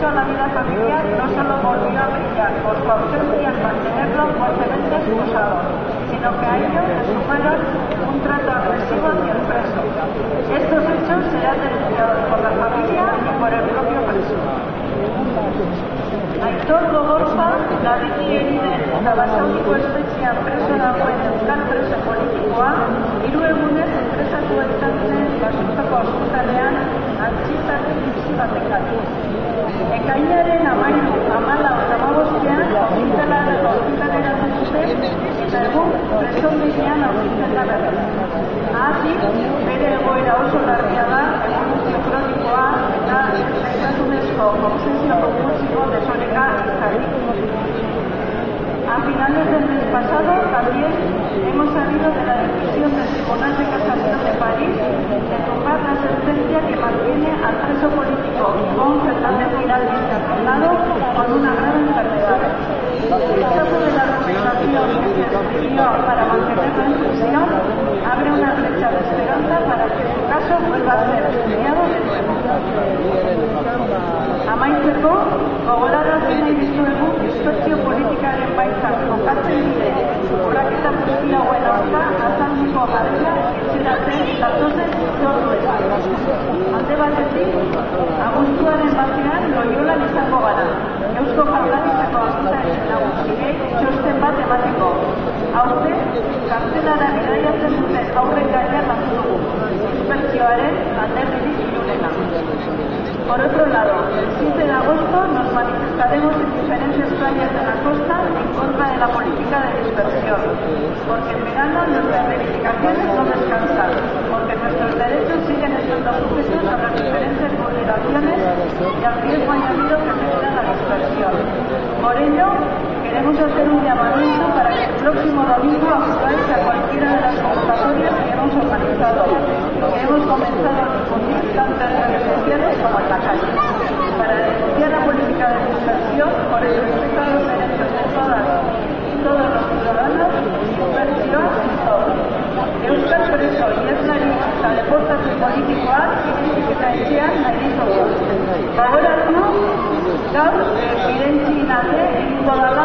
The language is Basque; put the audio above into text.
derecho a la vida familiar no solo volvió a brillar por su ausencia en mantenerlo fuertemente expulsado, sino que a ello le sumaron un trato agresivo hacia el preso. Estos hechos serán denunciados por la familia y por el propio preso. Aitor Gogorza, larriki eta basauriko espetxean preso dagoen euskal preso politikoa, 3 egunez entresatu izan zen Basurtoko ospitalean altzietako bizi bategatik. Ekainaren 14-15ean ospitaleratu zuten eta egun presondegian aurkitzen da berriz. Hatik, bere egoera oso larria da, eboluzio kronikoa eta gaitasunezko obsesio kompulsibo desoreka izarrik. A finales del mes pasado también hemos sabido de la decisión del Tribunal de Casación de París de tumbar la sentencia que mantiene al preso político Ivonne Fernández Giraldi encarcelado con una grave enfermedad. El caso de la argumentación que se decidió para mantenerlo en prisión abre una brecha de esperanza para que su caso vuelva a ser estudiado de nuevo. Amaitzeko, gogorarazi nahi dizuegu dispertsio politikaren baitan kokatzen diren urraketa guzti hauen aurka azalduko jarrera etxeratzen datozen orduetan. Alde batetik, abuztuaren batean Loiolan izango gara. Eusko Jaurlaritzako agintari nagusiei txosten bat emateko. Aurten, kartzelara bidaiatzen duten aurren gainean hartu dugu. Dispertsioaren alderdirik ilunena. Por otro lado, el 7 de agosto nos manifestaremos en diferentes playas de la costa en contra de la política de dispersión, porque en verano nuestras reivindicaciones no descansan, porque nuestros derechos siguen estando sujetos a las diferentes vulneraciones y al riesgo añadido que genera la dispersión. Por ello, queremos hacer un llamamiento para que el próximo domingo acudáis a cualquiera de las convocatorias que hemos organizado, que hemos comenzado a difundir tanto en redes sociales como en la calle, para denunciar la política de dispersión por el respeto a los derechos de todas y todos los ciudadanos, dispersión y todo. Euskal preso iheslari eta deportazio politikoak eta etxean nahi ditugu. Gogoratu, gaur, irentzi arte egingo dela